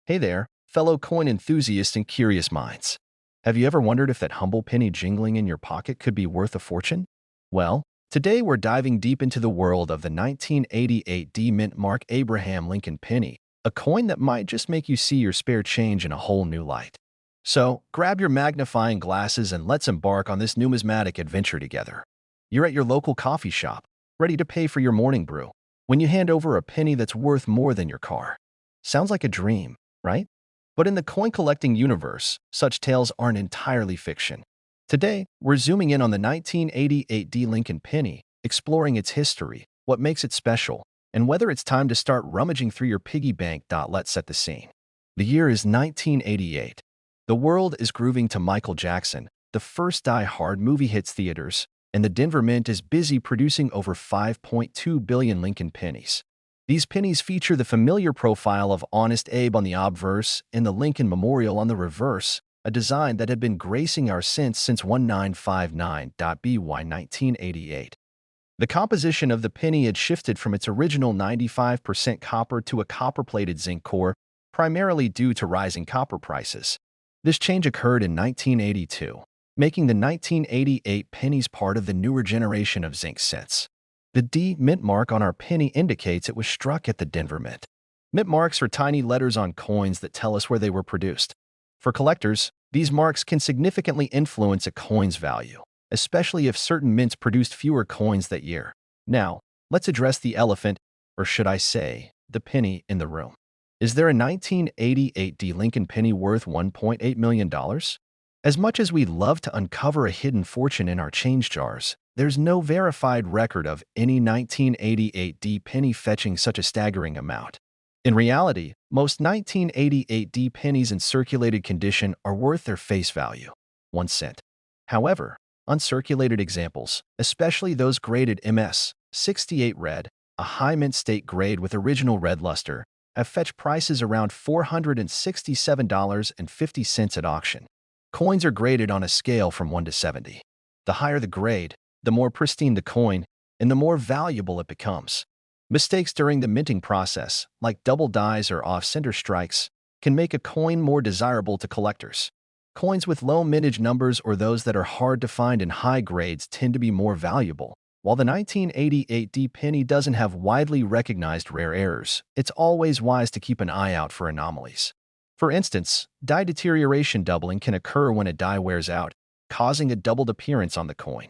Hey there, fellow coin enthusiasts and curious minds. Have you ever wondered if that humble penny jingling in your pocket could be worth a fortune? Well, today we're diving deep into the world of the 1988 D Mint Mark Abraham Lincoln penny, a coin that might just make you see your spare change in a whole new light. So, grab your magnifying glasses and let's embark on this numismatic adventure together. You're at your local coffee shop, ready to pay for your morning brew, when you hand over a penny that's worth more than your car. Sounds like a dream, right? But in the coin collecting universe, such tales aren't entirely fiction. Today, we're zooming in on the 1988 D Lincoln penny, exploring its history, what makes it special, and whether it's time to start rummaging through your piggy bank. Let's set the scene. The year is 1988. The world is grooving to Michael Jackson. The first Die Hard movie hits theaters, and the Denver Mint is busy producing over 5.2 billion Lincoln pennies. These pennies feature the familiar profile of Honest Abe on the obverse and the Lincoln Memorial on the reverse, a design that had been gracing our since 1959. By 1988. The composition of the penny had shifted from its original 95% copper to a copper-plated zinc core, primarily due to rising copper prices. This change occurred in 1982, making the 1988 pennies part of the newer generation of zinc cents. The D Mint mark on our penny indicates it was struck at the Denver Mint. Mint marks are tiny letters on coins that tell us where they were produced. For collectors, these marks can significantly influence a coin's value, especially if certain mints produced fewer coins that year. Now, let's address the elephant, or should I say, the penny in the room. Is there a 1988 D Lincoln penny worth $1.8 million? As much as we'd love to uncover a hidden fortune in our change jars, there's no verified record of any 1988 D penny fetching such a staggering amount. In reality, most 1988 D pennies in circulated condition are worth their face value, 1 cent. However, uncirculated examples, especially those graded MS 68 red, a high mint state grade with original red luster, have fetched prices around $467.50 at auction. Coins are graded on a scale from 1 to 70. The higher the grade, the more pristine the coin, and the more valuable it becomes. Mistakes during the minting process, like double dies or off-center strikes, can make a coin more desirable to collectors. Coins with low mintage numbers or those that are hard to find in high grades tend to be more valuable. While the 1988 D penny doesn't have widely recognized rare errors, it's always wise to keep an eye out for anomalies. For instance, die deterioration doubling can occur when a die wears out, causing a doubled appearance on the coin.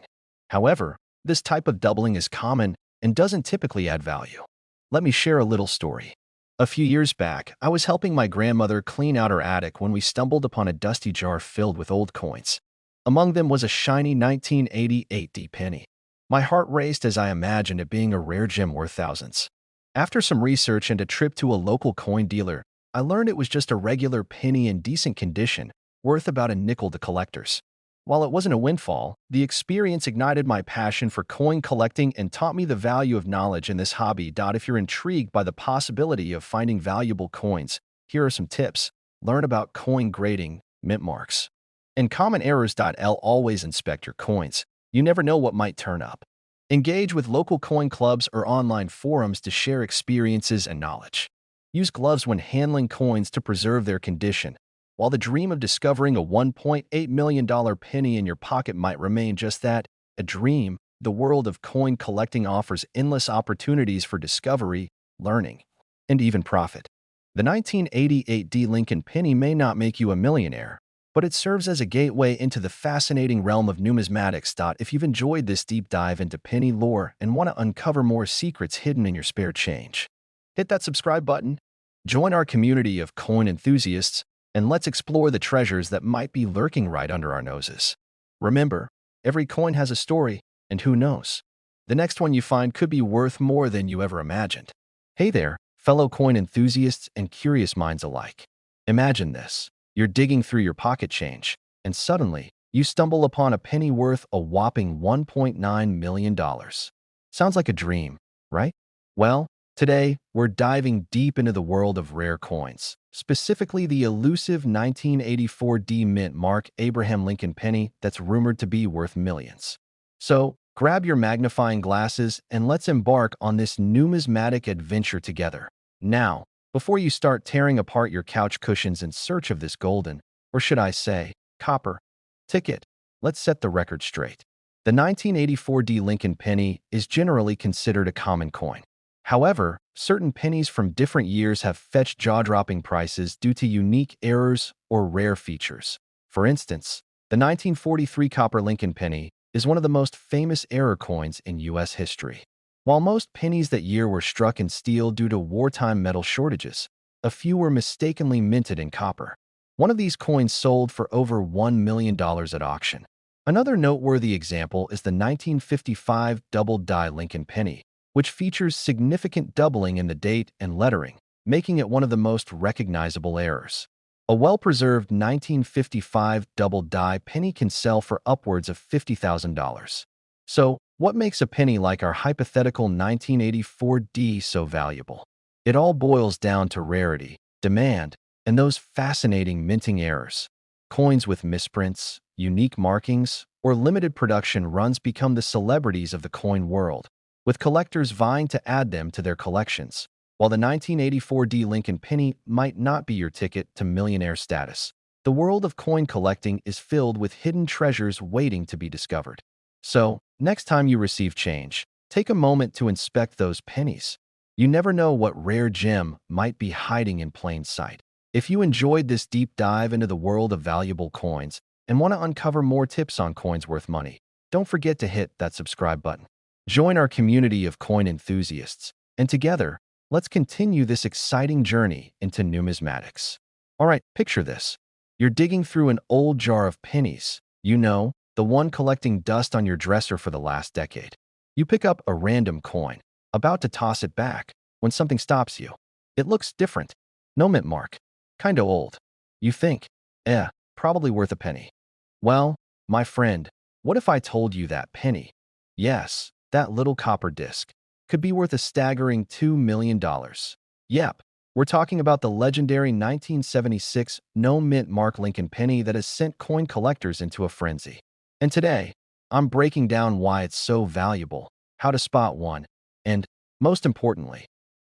However, this type of doubling is common and doesn't typically add value. Let me share a little story. A few years back, I was helping my grandmother clean out her attic when we stumbled upon a dusty jar filled with old coins. Among them was a shiny 1988 D penny. My heart raced as I imagined it being a rare gem worth thousands. After some research and a trip to a local coin dealer, I learned it was just a regular penny in decent condition, worth about a nickel to collectors. While it wasn't a windfall, the experience ignited my passion for coin collecting and taught me the value of knowledge in this hobby. If you're intrigued by the possibility of finding valuable coins, here are some tips. Learn about coin grading, mint marks, and common errors. Always inspect your coins. You never know what might turn up. Engage with local coin clubs or online forums to share experiences and knowledge. Use gloves when handling coins to preserve their condition. While the dream of discovering a $1.8 million penny in your pocket might remain just that, a dream, the world of coin collecting offers endless opportunities for discovery, learning, and even profit. The 1988 D Lincoln penny may not make you a millionaire, but it serves as a gateway into the fascinating realm of numismatics. If you've enjoyed this deep dive into penny lore and want to uncover more secrets hidden in your spare change, hit that subscribe button, join our community of coin enthusiasts, and let's explore the treasures that might be lurking right under our noses. Remember, every coin has a story, and who knows? The next one you find could be worth more than you ever imagined. Hey there, fellow coin enthusiasts and curious minds alike. Imagine this. You're digging through your pocket change, and suddenly, you stumble upon a penny worth a whopping $1.9 million. Sounds like a dream, right? Well, today, we're diving deep into the world of rare coins, specifically the elusive 1984 D Mint Mark Abraham Lincoln penny that's rumored to be worth millions. So, grab your magnifying glasses and let's embark on this numismatic adventure together. Now, Before you start tearing apart your couch cushions in search of this golden, or should I say, copper, ticket, let's set the record straight. The 1984 D Lincoln penny is generally considered a common coin. However, certain pennies from different years have fetched jaw-dropping prices due to unique errors or rare features. For instance, the 1943 copper Lincoln penny is one of the most famous error coins in U.S. history. While most pennies that year were struck in steel due to wartime metal shortages, a few were mistakenly minted in copper. One of these coins sold for over $1 million at auction. Another noteworthy example is the 1955 double-die Lincoln penny, which features significant doubling in the date and lettering, making it one of the most recognizable errors. A well-preserved 1955 double-die penny can sell for upwards of $50,000. So, what makes a penny like our hypothetical 1984 D so valuable? It all boils down to rarity, demand, and those fascinating minting errors. Coins with misprints, unique markings, or limited production runs become the celebrities of the coin world, with collectors vying to add them to their collections. While the 1984 D Lincoln penny might not be your ticket to millionaire status, the world of coin collecting is filled with hidden treasures waiting to be discovered. So, next time you receive change, take a moment to inspect those pennies. You never know what rare gem might be hiding in plain sight. If you enjoyed this deep dive into the world of valuable coins and want to uncover more tips on coins worth money, don't forget to hit that subscribe button. Join our community of coin enthusiasts, and together, let's continue this exciting journey into numismatics. All right, picture this. You're digging through an old jar of pennies, the one collecting dust on your dresser for the last decade. You pick up a random coin, about to toss it back, when something stops you. It looks different. No mint mark. Kinda old. You think, probably worth a penny. Well, my friend, what if I told you that penny? Yes, that little copper disc could be worth a staggering $2 million. Yep, we're talking about the legendary 1976 no mint mark Lincoln penny that has sent coin collectors into a frenzy. And today, I'm breaking down why it's so valuable, how to spot one, and, most importantly,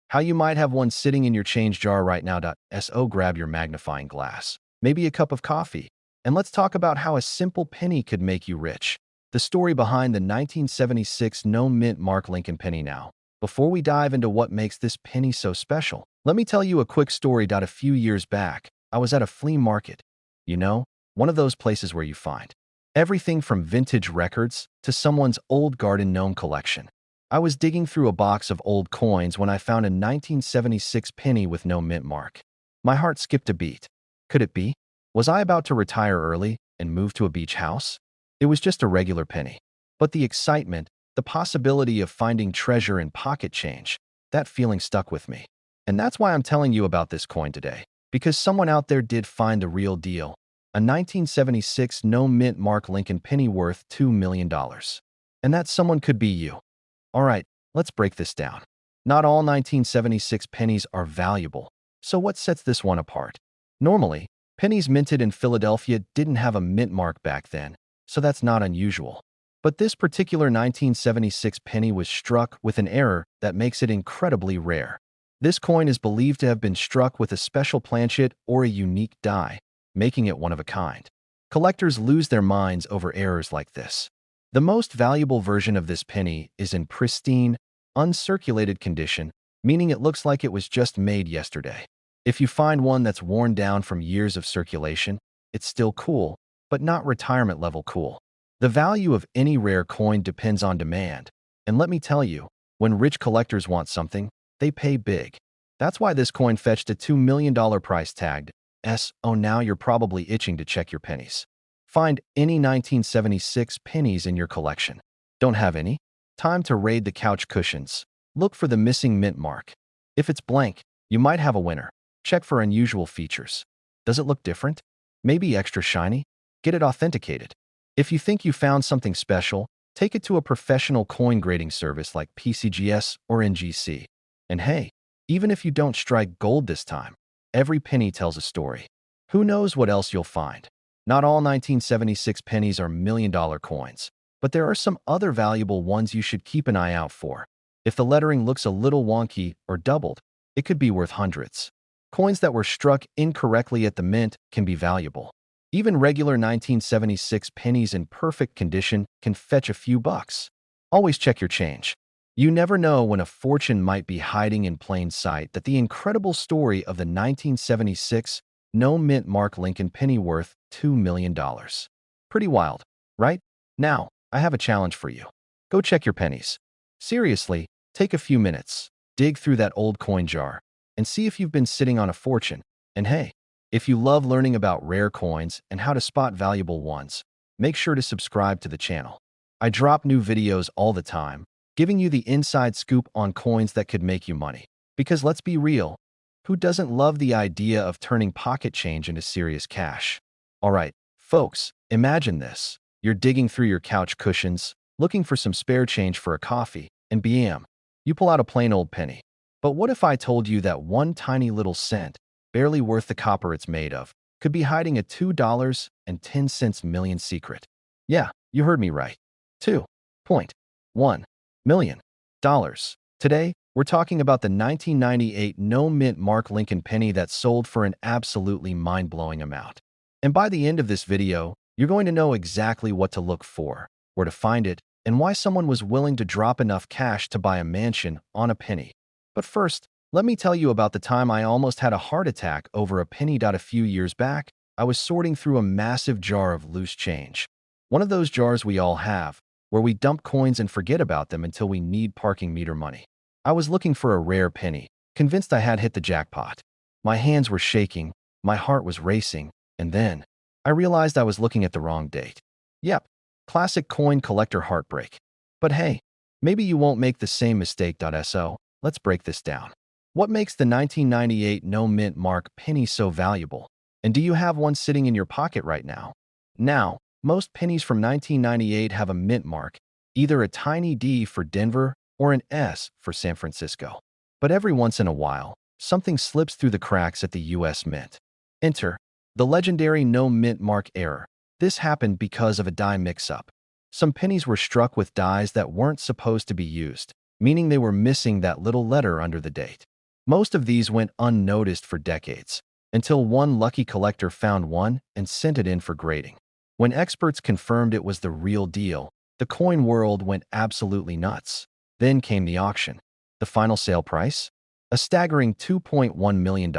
how you might have one sitting in your change jar right now. So grab your magnifying glass, maybe a cup of coffee, and let's talk about how a simple penny could make you rich. The story behind the 1976 no mint mark Lincoln penny now. Before we dive into what makes this penny so special, let me tell you a quick story. A few years back, I was at a flea market. One of those places where you find everything from vintage records to someone's old garden gnome collection. I was digging through a box of old coins when I found a 1976 penny with no mint mark. My heart skipped a beat. Could it be? Was I about to retire early and move to a beach house? It was just a regular penny. But the excitement, the possibility of finding treasure in pocket change, that feeling stuck with me. And that's why I'm telling you about this coin today. Because someone out there did find the real deal. A 1976 no mint mark Lincoln penny worth $2 million. And that someone could be you. All right, let's break this down. Not all 1976 pennies are valuable. So what sets this one apart? Normally, pennies minted in Philadelphia didn't have a mint mark back then, so that's not unusual. But this particular 1976 penny was struck with an error that makes it incredibly rare. This coin is believed to have been struck with a special planchet or a unique die, making it one of a kind. Collectors lose their minds over errors like this. The most valuable version of this penny is in pristine, uncirculated condition, meaning it looks like it was just made yesterday. If you find one that's worn down from years of circulation, it's still cool, but not retirement-level cool. The value of any rare coin depends on demand, and let me tell you, when rich collectors want something, they pay big. That's why this coin fetched a $2 million price tag. Now you're probably itching to check your pennies. Find any 1976 pennies in your collection. Don't have any? Time to raid the couch cushions. Look for the missing mint mark. If it's blank, you might have a winner. Check for unusual features. Does it look different? Maybe extra shiny? Get it authenticated. If you think you found something special, take it to a professional coin grading service like PCGS or NGC. And hey, even if you don't strike gold this time, every penny tells a story. Who knows what else you'll find? Not all 1976 pennies are million-dollar coins, but there are some other valuable ones you should keep an eye out for. If the lettering looks a little wonky or doubled, it could be worth hundreds. Coins that were struck incorrectly at the mint can be valuable. Even regular 1976 pennies in perfect condition can fetch a few bucks. Always check your change. You never know when a fortune might be hiding in plain sight. That the incredible story of the 1976 no mint mark Lincoln penny worth $2 million. Pretty wild, right? Now, I have a challenge for you. Go check your pennies. Seriously, take a few minutes, dig through that old coin jar, and see if you've been sitting on a fortune. And hey, if you love learning about rare coins and how to spot valuable ones, make sure to subscribe to the channel. I drop new videos all the time, giving you the inside scoop on coins that could make you money. Because let's be real, who doesn't love the idea of turning pocket change into serious cash? All right, folks, imagine this. You're digging through your couch cushions, looking for some spare change for a coffee, and bam, you pull out a plain old penny. But what if I told you that one tiny little cent, barely worth the copper it's made of, could be hiding a $2.10 million secret? Yeah, you heard me right. $2.1 million. Today, we're talking about the 1998 no mint mark Lincoln penny that sold for an absolutely mind-blowing amount. And by the end of this video, you're going to know exactly what to look for, where to find it, and why someone was willing to drop enough cash to buy a mansion on a penny. But first, let me tell you about the time I almost had a heart attack over a penny. A few years back, I was sorting through a massive jar of loose change. One of those jars we all have, where we dump coins and forget about them until we need parking meter money. I was looking for a rare penny, convinced I had hit the jackpot. My hands were shaking, my heart was racing, and then I realized I was looking at the wrong date. Yep, classic coin collector heartbreak. But hey, maybe you won't make the same mistake. So, let's break this down. What makes the 1998 no mint mark penny so valuable? And do you have one sitting in your pocket right now? Now, most pennies from 1998 have a mint mark, either a tiny D for Denver or an S for San Francisco. But every once in a while, something slips through the cracks at the US Mint. Enter the legendary no mint mark error. This happened because of a die mix-up. Some pennies were struck with dies that weren't supposed to be used, meaning they were missing that little letter under the date. Most of these went unnoticed for decades, until one lucky collector found one and sent it in for grading. When experts confirmed it was the real deal, the coin world went absolutely nuts. Then came the auction. The final sale price? A staggering $2.1 million.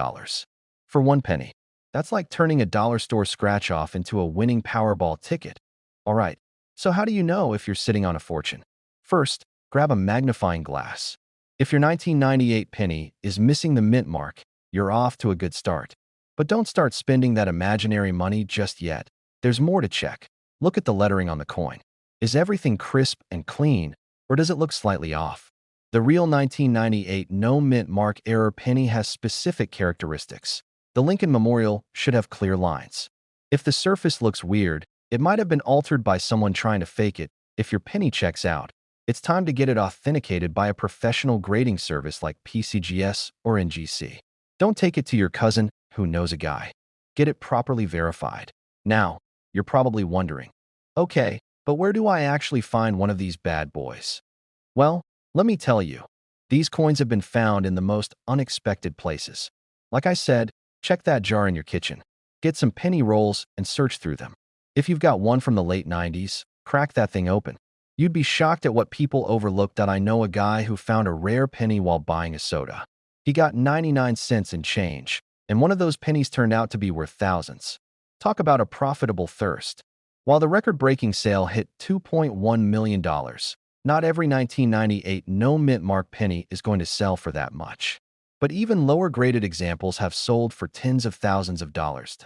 For one penny. That's like turning a dollar store scratch-off into a winning Powerball ticket. All right, so how do you know if you're sitting on a fortune? First, grab a magnifying glass. If your 1998 penny is missing the mint mark, you're off to a good start. But don't start spending that imaginary money just yet. There's more to check. Look at the lettering on the coin. Is everything crisp and clean, or does it look slightly off? The real 1998 no mint mark error penny has specific characteristics. The Lincoln Memorial should have clear lines. If the surface looks weird, it might have been altered by someone trying to fake it. If your penny checks out, it's time to get it authenticated by a professional grading service like PCGS or NGC. Don't take it to your cousin who knows a guy. Get it properly verified. Now, you're probably wondering, okay, but where do I actually find one of these bad boys? Well, let me tell you, these coins have been found in the most unexpected places. Like I said, check that jar in your kitchen. Get some penny rolls and search through them. If you've got one from the late 90s, crack that thing open. You'd be shocked at what people overlooked. I know a guy who found a rare penny while buying a soda. He got 99 cents in change, and one of those pennies turned out to be worth thousands. Talk about a profitable thirst. While the record-breaking sale hit $2.1 million, not every 1998 no mint mark penny is going to sell for that much. But even lower-graded examples have sold for tens of thousands of dollars.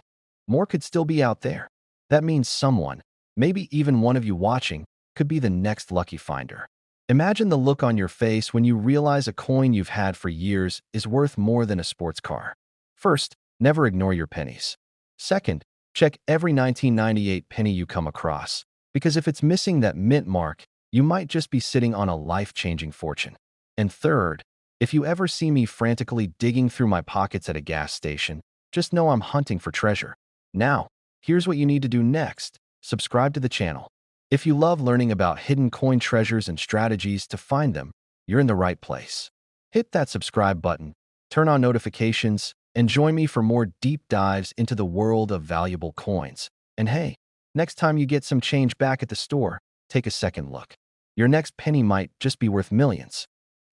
More could still be out there. That means someone, maybe even one of you watching, could be the next lucky finder. Imagine the look on your face when you realize a coin you've had for years is worth more than a sports car. First, never ignore your pennies. Second, check every 1998 penny you come across, because if it's missing that mint mark, you might just be sitting on a life-changing fortune. And third, if you ever see me frantically digging through my pockets at a gas station, just know I'm hunting for treasure. Now, here's what you need to do next. Subscribe to the channel. If you love learning about hidden coin treasures and strategies to find them, you're in the right place. Hit that subscribe button, turn on notifications, and join me for more deep dives into the world of valuable coins. And hey, next time you get some change back at the store, take a second look. Your next penny might just be worth millions.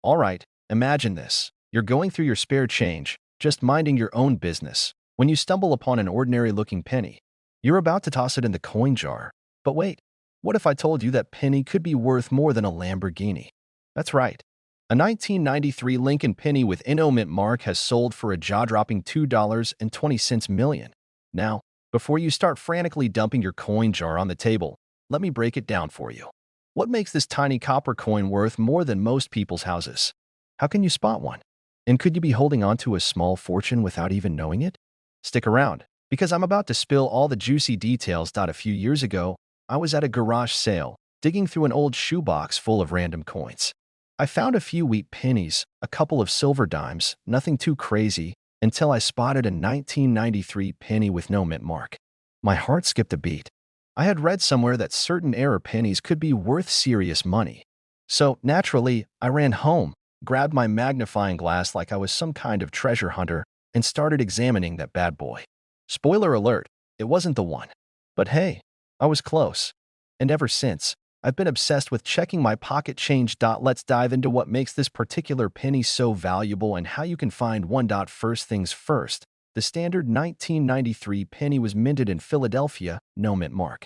All right, imagine this. You're going through your spare change, just minding your own business, when you stumble upon an ordinary-looking penny. You're about to toss it in the coin jar. But wait, what if I told you that penny could be worth more than a Lamborghini? That's right. A 1993 Lincoln penny with no mint mark has sold for a jaw-dropping $2.20 million. Now, before you start frantically dumping your coin jar on the table, let me break it down for you. What makes this tiny copper coin worth more than most people's houses? How can you spot one? And could you be holding on to a small fortune without even knowing it? Stick around, because I'm about to spill all the juicy details. A few years ago, I was at a garage sale, digging through an old shoebox full of random coins. I found a few wheat pennies, a couple of silver dimes, nothing too crazy, until I spotted a 1993 penny with no mint mark. My heart skipped a beat. I had read somewhere that certain error pennies could be worth serious money. So, naturally, I ran home, grabbed my magnifying glass like I was some kind of treasure hunter, and started examining that bad boy. Spoiler alert, it wasn't the one. But hey, I was close. And ever since, I've been obsessed with checking my pocket change. Let's dive into what makes this particular penny so valuable and how you can find one. First things first, the standard 1993 penny was minted in Philadelphia, no mint mark.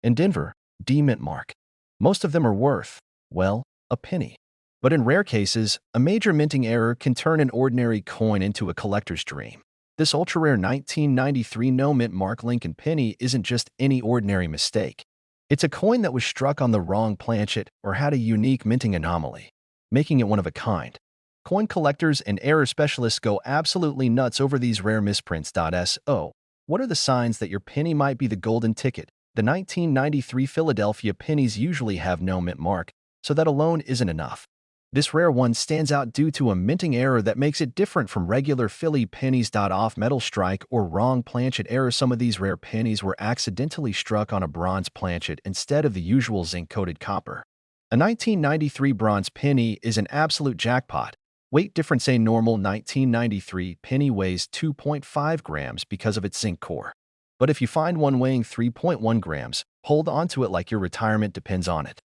In Denver, D mint mark. Most of them are worth, well, a penny. But in rare cases, a major minting error can turn an ordinary coin into a collector's dream. This ultra-rare 1993 no mint mark Lincoln penny isn't just any ordinary mistake. It's a coin that was struck on the wrong planchet or had a unique minting anomaly, making it one of a kind. Coin collectors and error specialists go absolutely nuts over these rare misprints. So, what are the signs that your penny might be the golden ticket? The 1993 Philadelphia pennies usually have no mint mark, so that alone isn't enough. This rare one stands out due to a minting error that makes it different from regular Philly pennies. Off metal strike or wrong planchet error. Some of these rare pennies were accidentally struck on a bronze planchet instead of the usual zinc-coated copper. A 1993 bronze penny is an absolute jackpot. Weight difference: a normal 1993 penny weighs 2.5 grams because of its zinc core. But if you find one weighing 3.1 grams, hold on to it like your retirement depends on it.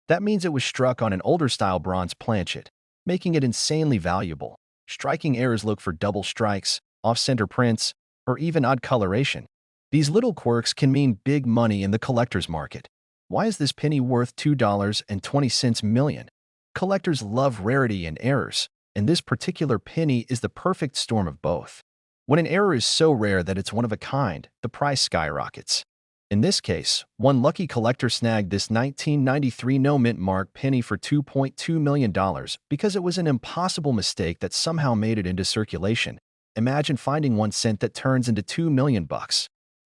That means it was struck on an older-style bronze planchet, making it insanely valuable. Striking errors look for double strikes, off-center prints, or even odd coloration. These little quirks can mean big money in the collector's market. Why is this penny worth $2.20 million? Collectors love rarity and errors, and this particular penny is the perfect storm of both. When an error is so rare that it's one of a kind, the price skyrockets. In this case, one lucky collector snagged this 1993 no mint mark penny for $2.2 million because it was an impossible mistake that somehow made it into circulation. Imagine finding 1 cent that turns into $2 million.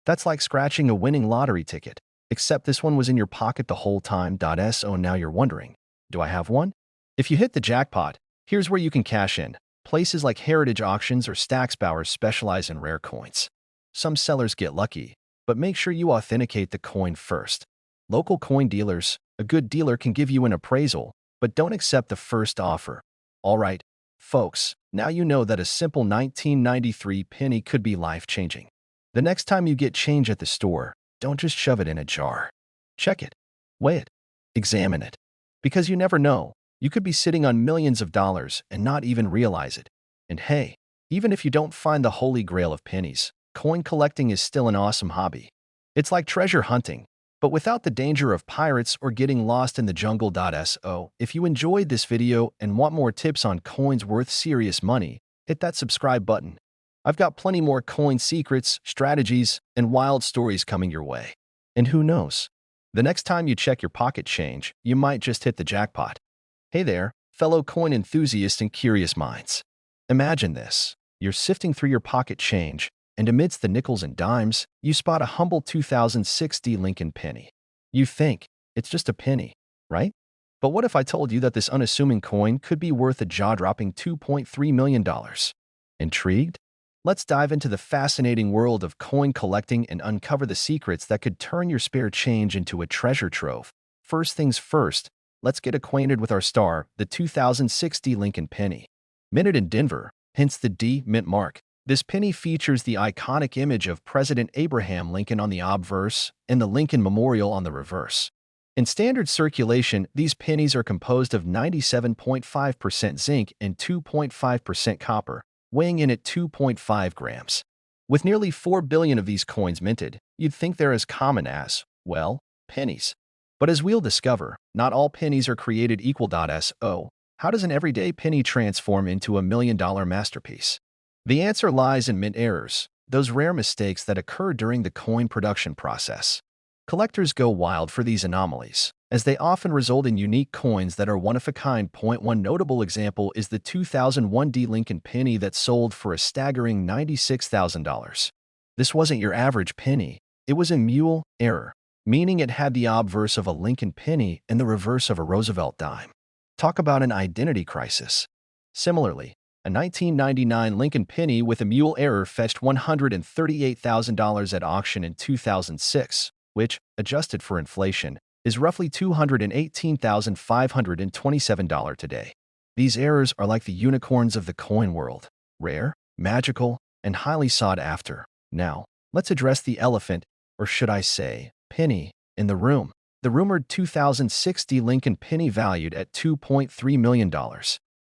That's like scratching a winning lottery ticket, except this one was in your pocket the whole time. So now you're wondering, do I have one? If you hit the jackpot, here's where you can cash in. Places like Heritage Auctions or Stacksbauer specialize in rare coins. Some sellers get lucky, but make sure you authenticate the coin first. Local coin dealers, a good dealer can give you an appraisal, but don't accept the first offer. All right, folks, now you know that a simple 1993 penny could be life-changing. The next time you get change at the store, don't just shove it in a jar. Check it, weigh it, examine it. Because you never know, you could be sitting on millions of dollars and not even realize it. And hey, even if you don't find the holy grail of pennies, coin collecting is still an awesome hobby. It's like treasure hunting, but without the danger of pirates or getting lost in the jungle. So, if you enjoyed this video and want more tips on coins worth serious money, hit that subscribe button. I've got plenty more coin secrets, strategies, and wild stories coming your way. And who knows? The next time you check your pocket change, you might just hit the jackpot. Hey there, fellow coin enthusiasts and curious minds. Imagine this. You're sifting through your pocket change, and amidst the nickels and dimes, you spot a humble 2060 Lincoln penny. You think, it's just a penny, right? But what if I told you that this unassuming coin could be worth a jaw-dropping $2.3 million? Intrigued? Let's dive into the fascinating world of coin collecting and uncover the secrets that could turn your spare change into a treasure trove. First things first, let's get acquainted with our star, the 2060 Lincoln penny. Minted in Denver, hence the D mint mark. This penny features the iconic image of President Abraham Lincoln on the obverse and the Lincoln Memorial on the reverse. In standard circulation, these pennies are composed of 97.5% zinc and 2.5% copper, weighing in at 2.5 grams. With nearly 4 billion of these coins minted, you'd think they're as common as, well, pennies. But as we'll discover, not all pennies are created equal. So, how does an everyday penny transform into a million-dollar masterpiece? The answer lies in mint errors, those rare mistakes that occur during the coin production process. Collectors go wild for these anomalies, as they often result in unique coins that are one-of-a-kind. One notable example is the 2001 D. Lincoln penny that sold for a staggering $96,000. This wasn't your average penny, it was a mule error, meaning it had the obverse of a Lincoln penny and the reverse of a Roosevelt dime. Talk about an identity crisis. Similarly, a 1999 Lincoln penny with a mule error fetched $138,000 at auction in 2006, which, adjusted for inflation, is roughly $218,527 today. These errors are like the unicorns of the coin world, rare, magical, and highly sought after. Now, let's address the elephant, or should I say, penny, in the room. The rumored 2006 D. Lincoln penny valued at $2.3 million.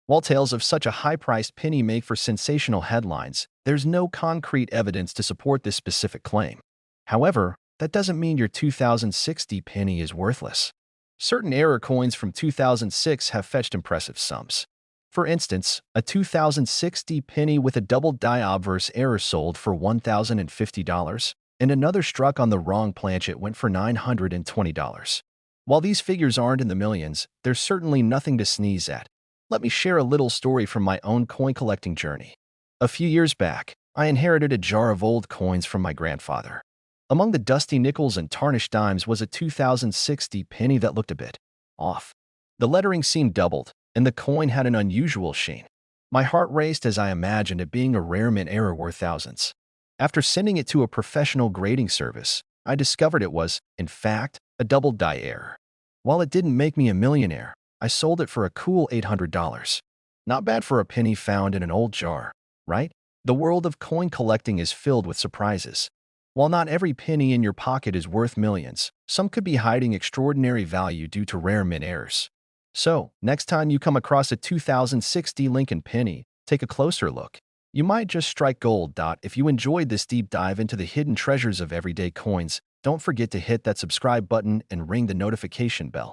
While tales of such a high-priced penny make for sensational headlines, there's no concrete evidence to support this specific claim. However, that doesn't mean your 2006 D penny is worthless. Certain error coins from 2006 have fetched impressive sums. For instance, a 2006 D penny with a double die obverse error sold for $1,050, and another struck on the wrong planchet went for $920. While these figures aren't in the millions, there's certainly nothing to sneeze at. Let me share a little story from my own coin collecting journey. A few years back, I inherited a jar of old coins from my grandfather. Among the dusty nickels and tarnished dimes was a 2006 D penny that looked a bit off. The lettering seemed doubled, and the coin had an unusual sheen. My heart raced as I imagined it being a rare mint error worth thousands. After sending it to a professional grading service, I discovered it was, in fact, a double die error. While it didn't make me a millionaire, I sold it for a cool $800. Not bad for a penny found in an old jar, right? The world of coin collecting is filled with surprises. While not every penny in your pocket is worth millions, some could be hiding extraordinary value due to rare mint errors. So, next time you come across a 2006 D. Lincoln penny, take a closer look. You might just strike gold. If you enjoyed this deep dive into the hidden treasures of everyday coins, don't forget to hit that subscribe button and ring the notification bell.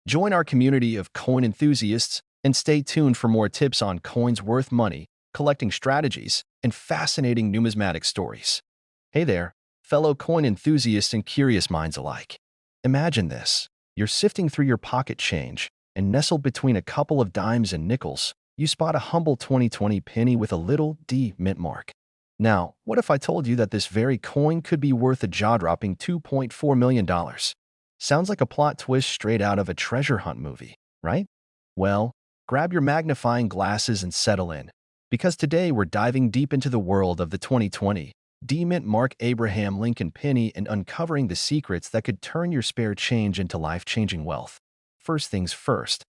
Join our community of coin enthusiasts and stay tuned for more tips on coins worth money, collecting strategies, and fascinating numismatic stories. Hey there, fellow coin enthusiasts and curious minds alike. Imagine this. You're sifting through your pocket change, and nestled between a couple of dimes and nickels, you spot a humble 2020 penny with a little D mint mark. Now, what if I told you that this very coin could be worth a jaw-dropping $2.4 million? Sounds like a plot twist straight out of a treasure hunt movie, right? Well, grab your magnifying glasses and settle in, because today we're diving deep into the world of the 2020 D mint mark Abraham Lincoln penny and uncovering the secrets that could turn your spare change into life-changing wealth. First things first,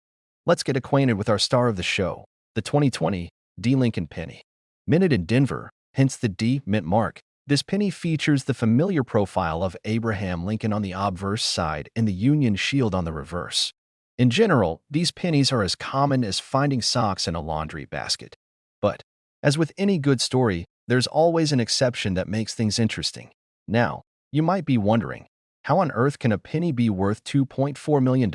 let's get acquainted with our star of the show, the 2020 D. Lincoln penny. Minted in Denver, hence the D mint mark, this penny features the familiar profile of Abraham Lincoln on the obverse side and the Union shield on the reverse. In general, these pennies are as common as finding socks in a laundry basket. But, as with any good story, there's always an exception that makes things interesting. Now, you might be wondering, how on earth can a penny be worth $2.4 million?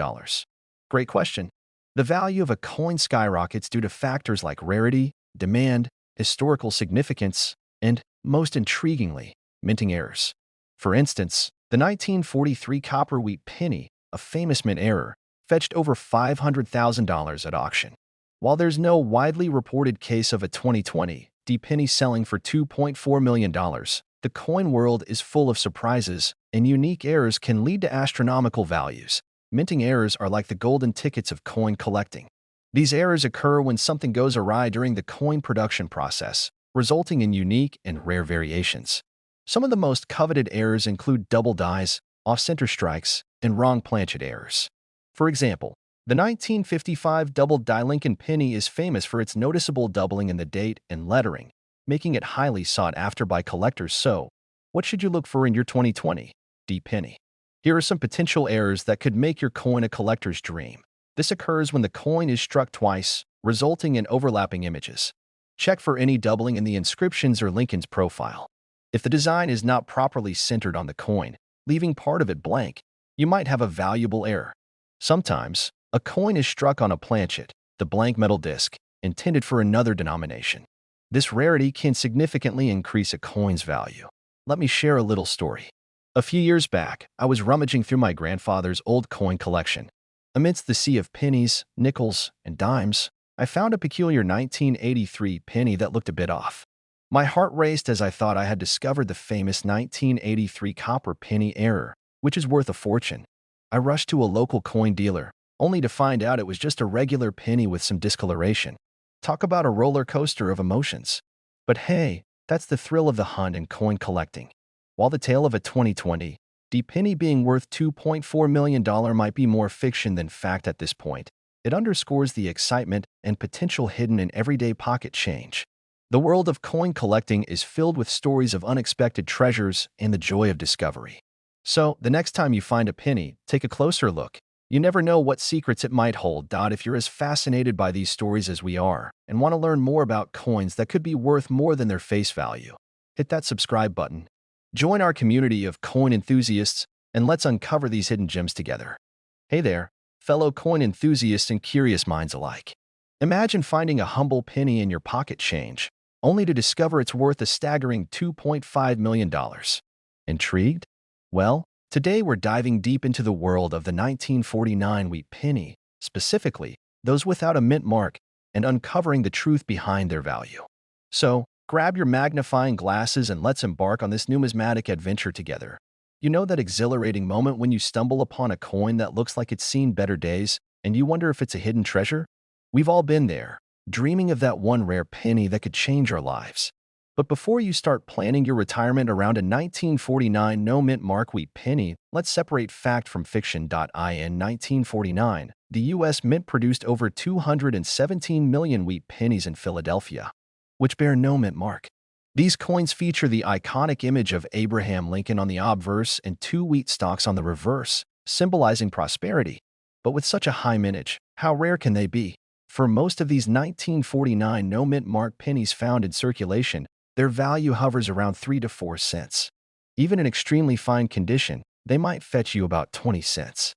Great question. The value of a coin skyrockets due to factors like rarity, demand, historical significance, and, most intriguingly, minting errors. For instance, the 1943 copper wheat penny, a famous mint error, fetched over $500,000 at auction. While there's no widely reported case of a 2020 D penny selling for $2.4 million, the coin world is full of surprises, and unique errors can lead to astronomical values. Minting errors are like the golden tickets of coin collecting. These errors occur when something goes awry during the coin production process, resulting in unique and rare variations. Some of the most coveted errors include double dies, off-center strikes, and wrong planchet errors. For example, the 1955 double die Lincoln penny is famous for its noticeable doubling in the date and lettering, making it highly sought after by collectors. So, what should you look for in your 2020 penny? Here are some potential errors that could make your coin a collector's dream. This occurs when the coin is struck twice, resulting in overlapping images. Check for any doubling in the inscriptions or Lincoln's profile. If the design is not properly centered on the coin, leaving part of it blank, you might have a valuable error. Sometimes, a coin is struck on a planchet, the blank metal disc, intended for another denomination. This rarity can significantly increase a coin's value. Let me share a little story. A few years back, I was rummaging through my grandfather's old coin collection. Amidst the sea of pennies, nickels, and dimes, I found a peculiar 1983 penny that looked a bit off. My heart raced as I thought I had discovered the famous 1983 copper penny error, which is worth a fortune. I rushed to a local coin dealer, only to find out it was just a regular penny with some discoloration. Talk about a roller coaster of emotions. But hey, that's the thrill of the hunt in coin collecting. While the tale of a 2020 penny being worth $2.4 million might be more fiction than fact at this point, it underscores the excitement and potential hidden in everyday pocket change. The world of coin collecting is filled with stories of unexpected treasures and the joy of discovery. So, the next time you find a penny, take a closer look. You never know what secrets it might hold. If you're as fascinated by these stories as we are and want to learn more about coins that could be worth more than their face value, hit that subscribe button. Join our community of coin enthusiasts and let's uncover these hidden gems together. Hey there, fellow coin enthusiasts and curious minds alike. Imagine finding a humble penny in your pocket change, only to discover it's worth a staggering $2.5 million. Intrigued? Well, today we're diving deep into the world of the 1949 wheat penny, specifically those without a mint mark, and uncovering the truth behind their value. So, grab your magnifying glasses and let's embark on this numismatic adventure together. You know that exhilarating moment when you stumble upon a coin that looks like it's seen better days, and you wonder if it's a hidden treasure? We've all been there, dreaming of that one rare penny that could change our lives. But before you start planning your retirement around a 1949 no-mint mark wheat penny, let's separate fact from fiction. In 1949, the U.S. Mint produced over 217 million wheat pennies in Philadelphia, which bear no mint mark. These coins feature the iconic image of Abraham Lincoln on the obverse and two wheat stalks on the reverse, symbolizing prosperity. But with such a high mintage, how rare can they be? For most of these 1949 no-mint mark pennies found in circulation, their value hovers around 3 to 4 cents. Even in extremely fine condition, they might fetch you about 20 cents.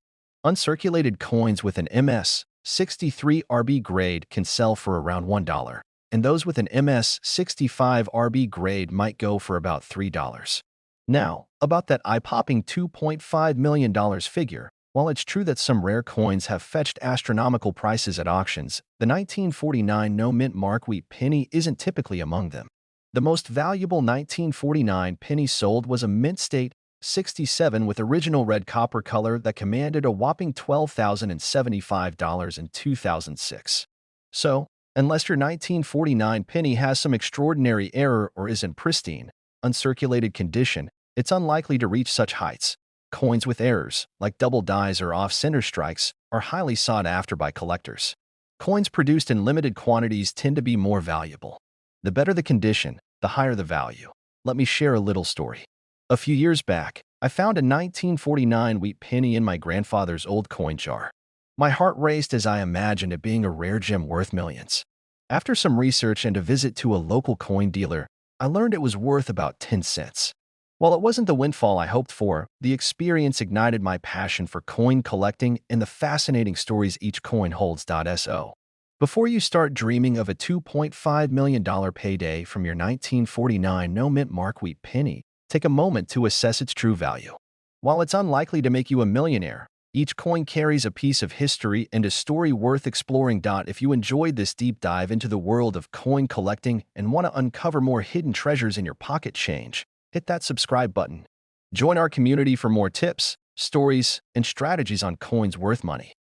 Uncirculated coins with an MS 63 RB grade can sell for around $1. And those with an MS 65 RB grade might go for about $3. Now, about that eye-popping $2.5 million figure, while it's true that some rare coins have fetched astronomical prices at auctions, the 1949 no-mint mark wheat penny isn't typically among them. The most valuable 1949 penny sold was a mint state 67 with original red copper color that commanded a whopping $12,075 in 2006. So, unless your 1949 penny has some extraordinary error or is in pristine, uncirculated condition, it's unlikely to reach such heights. Coins with errors, like double dies or off-center strikes, are highly sought after by collectors. Coins produced in limited quantities tend to be more valuable. The better the condition, the higher the value. Let me share a little story. A few years back, I found a 1949 wheat penny in my grandfather's old coin jar. My heart raced as I imagined it being a rare gem worth millions. After some research and a visit to a local coin dealer, I learned it was worth about 10 cents. While it wasn't the windfall I hoped for, the experience ignited my passion for coin collecting and the fascinating stories each coin holds. So, before you start dreaming of a $2.5 million payday from your 1949 no-mint mark wheat penny, take a moment to assess its true value. While it's unlikely to make you a millionaire, each coin carries a piece of history and a story worth exploring. If you enjoyed this deep dive into the world of coin collecting and want to uncover more hidden treasures in your pocket change, hit that subscribe button. Join our community for more tips, stories, and strategies on coins worth money.